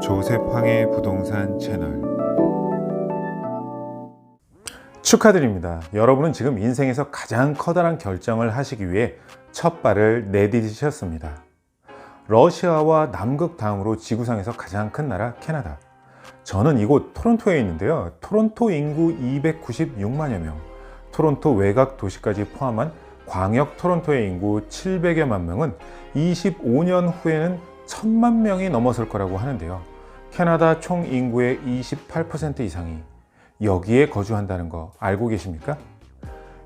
조셉 황의 부동산 채널. 축하드립니다. 여러분은 지금 인생에서 가장 커다란 결정을 하시기 위해 첫 발을 내디디셨습니다. 러시아와 남극 다음으로 지구상에서 가장 큰 나라 캐나다. 저는 이곳 토론토에 있는데요. 토론토 인구 296만여 명, 토론토 외곽 도시까지 포함한 광역 토론토의 인구 700여만 명은 25년 후에는 1000만 명이 넘어설 거라고 하는데요. 캐나다 총 인구의 28% 이상이 여기에 거주한다는 거 알고 계십니까?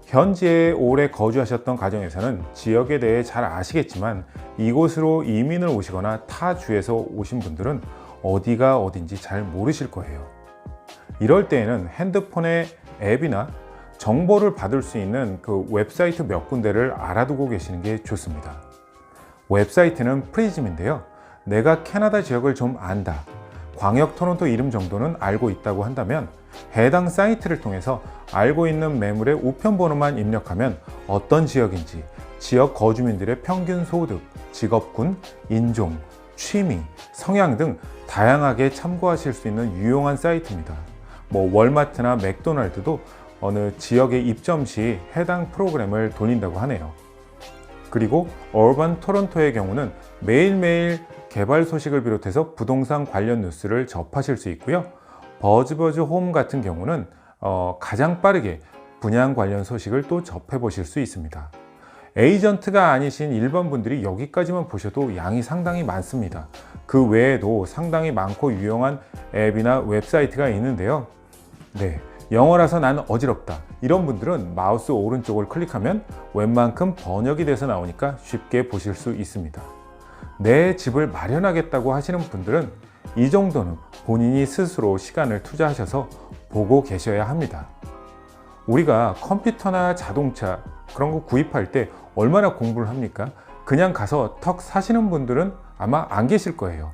현지에 오래 거주하셨던 가정에서는 지역에 대해 잘 아시겠지만 이곳으로 이민을 오시거나 타 주에서 오신 분들은 어디가 어딘지 잘 모르실 거예요. 이럴 때에는 핸드폰의 앱이나 정보를 받을 수 있는 그 웹사이트 몇 군데를 알아두고 계시는 게 좋습니다. 웹사이트는 프리즘인데요. 내가 캐나다 지역을 좀 안다, 광역 토론토 이름 정도는 알고 있다고 한다면 해당 사이트를 통해서 알고 있는 매물의 우편 번호만 입력하면 어떤 지역인지, 지역 거주민들의 평균 소득, 직업군, 인종, 취미, 성향 등 다양하게 참고하실 수 있는 유용한 사이트입니다. 월마트나 맥도날드도 어느 지역에 입점 시 해당 프로그램을 돌린다고 하네요. 그리고 어반 토론토의 경우는 매일매일 개발 소식을 비롯해서 부동산 관련 뉴스를 접하실 수 있고요. 버즈버즈 홈 같은 경우는 가장 빠르게 분양 관련 소식을 또 접해보실 수 있습니다. 에이전트가 아니신 일반 분들이 여기까지만 보셔도 양이 상당히 많습니다. 그 외에도 상당히 많고 유용한 앱이나 웹사이트가 있는데요. 영어라서 나는 어지럽다, 이런 분들은 마우스 오른쪽을 클릭하면 웬만큼 번역이 돼서 나오니까 쉽게 보실 수 있습니다. 내 집을 마련하겠다고 하시는 분들은 이 정도는 본인이 스스로 시간을 투자하셔서 보고 계셔야 합니다. 우리가 컴퓨터나 자동차 그런 거 구입할 때 얼마나 공부를 합니까? 그냥 가서 턱 사시는 분들은 아마 안 계실 거예요.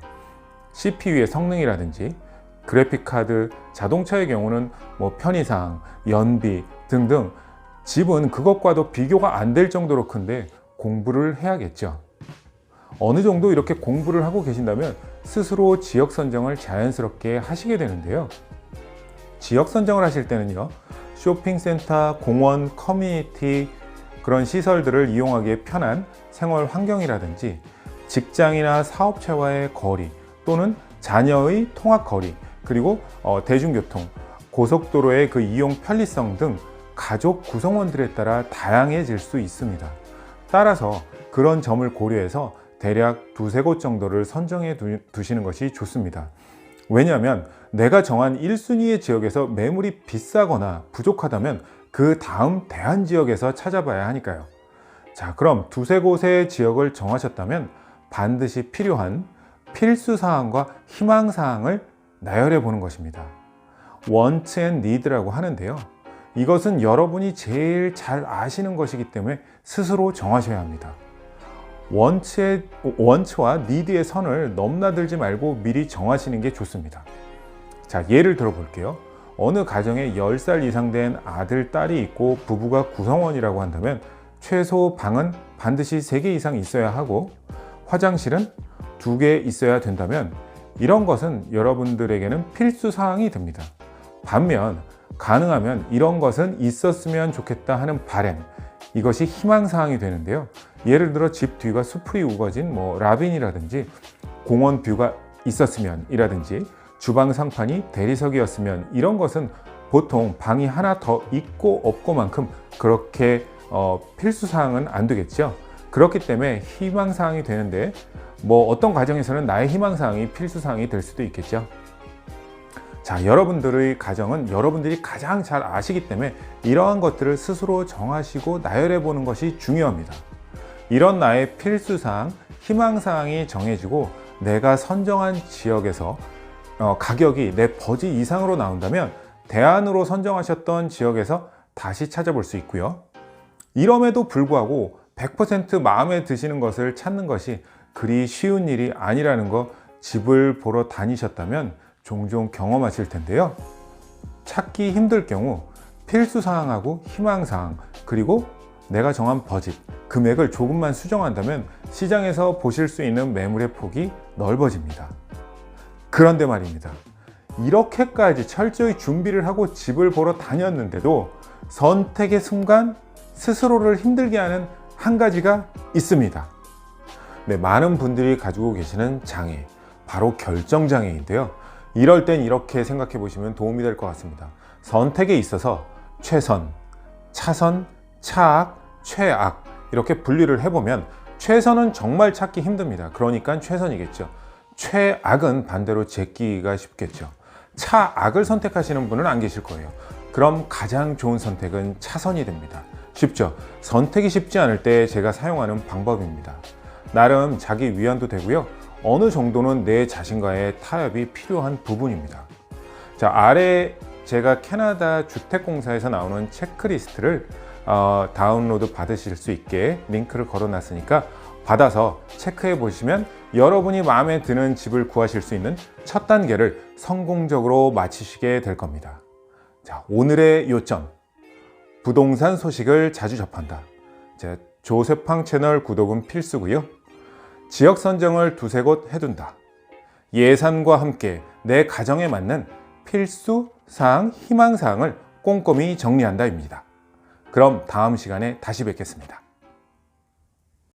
CPU의 성능이라든지 그래픽카드, 자동차의 경우는 편의상, 연비 등등 집은 그것과도 비교가 안 될 정도로 큰데 공부를 해야겠죠. 어느 정도 이렇게 공부를 하고 계신다면 스스로 지역 선정을 자연스럽게 하시게 되는데요. 지역 선정을 하실 때는요, 쇼핑센터, 공원, 커뮤니티 그런 시설들을 이용하기에 편한 생활 환경이라든지 직장이나 사업체와의 거리 또는 자녀의 통학 거리, 그리고 대중교통, 고속도로의 그 이용 편리성 등 가족 구성원들에 따라 다양해질 수 있습니다. 따라서 그런 점을 고려해서 대략 두세 곳 정도를 선정해 두시는 것이 좋습니다. 왜냐하면 내가 정한 1순위의 지역에서 매물이 비싸거나 부족하다면 그 다음 대안 지역에서 찾아봐야 하니까요. 자, 그럼 두세 곳의 지역을 정하셨다면 반드시 필요한 필수 사항과 희망 사항을 나열해 보는 것입니다. Want and Need라고 하는데요. 이것은 여러분이 제일 잘 아시는 것이기 때문에 스스로 정하셔야 합니다. Want와 Need의 선을 넘나들지 말고 미리 정하시는 게 좋습니다. 자, 예를 들어 볼게요. 어느 가정에 10살 이상 된 아들, 딸이 있고 부부가 구성원이라고 한다면 최소 방은 반드시 3개 이상 있어야 하고 화장실은 2개 있어야 된다면 이런 것은 여러분들에게는 필수 사항이 됩니다. 반면 가능하면 이런 것은 있었으면 좋겠다 하는 바람, 이것이 희망 사항이 되는데요. 예를 들어 집 뒤가 수풀이 우거진 라빈이라든지 공원 뷰가 있었으면 이라든지 주방 상판이 대리석이었으면, 이런 것은 보통 방이 하나 더 있고 없고만큼 그렇게 필수 사항은 안 되겠죠. 그렇기 때문에 희망 사항이 되는데 어떤 가정에서는 나의 희망 사항이 필수 사항이 될 수도 있겠죠. 자, 여러분들의 가정은 여러분들이 가장 잘 아시기 때문에 이러한 것들을 스스로 정하시고 나열해 보는 것이 중요합니다. 이런 나의 필수 사항, 희망 사항이 정해지고 내가 선정한 지역에서 가격이 내 버짓 이상으로 나온다면 대안으로 선정하셨던 지역에서 다시 찾아볼 수 있고요. 이럼에도 불구하고 100% 마음에 드시는 것을 찾는 것이 그리 쉬운 일이 아니라는 거 집을 보러 다니셨다면 종종 경험하실 텐데요. 찾기 힘들 경우 필수사항하고 희망사항, 그리고 내가 정한 버짓, 금액을 조금만 수정한다면 시장에서 보실 수 있는 매물의 폭이 넓어집니다. 그런데 말입니다. 이렇게까지 철저히 준비를 하고 집을 보러 다녔는데도 선택의 순간 스스로를 힘들게 하는 한 가지가 있습니다. 네, 많은 분들이 가지고 계시는 장애, 바로 결정장애인데요. 이럴 땐 이렇게 생각해 보시면 도움이 될 것 같습니다. 선택에 있어서 최선, 차선, 차악, 최악 이렇게 분리를 해보면 최선은 정말 찾기 힘듭니다. 그러니까 최선이겠죠. 최악은 반대로 제끼기가 쉽겠죠. 차악을 선택하시는 분은 안 계실 거예요. 그럼 가장 좋은 선택은 차선이 됩니다. 쉽죠? 선택이 쉽지 않을 때 제가 사용하는 방법입니다. 나름 자기 위안도 되고요. 어느 정도는 내 자신과의 타협이 필요한 부분입니다. 자, 아래 제가 캐나다 주택공사에서 나오는 체크리스트를 다운로드 받으실 수 있게 링크를 걸어 놨으니까 받아서 체크해 보시면 여러분이 마음에 드는 집을 구하실 수 있는 첫 단계를 성공적으로 마치시게 될 겁니다. 자, 오늘의 요점. 부동산 소식을 자주 접한다. 자, 조세팡 채널 구독은 필수고요. 지역 선정을 두세 곳 해둔다. 예산과 함께 내 가정에 맞는 필수 사항, 희망 사항을 꼼꼼히 정리한다입니다. 그럼 다음 시간에 다시 뵙겠습니다.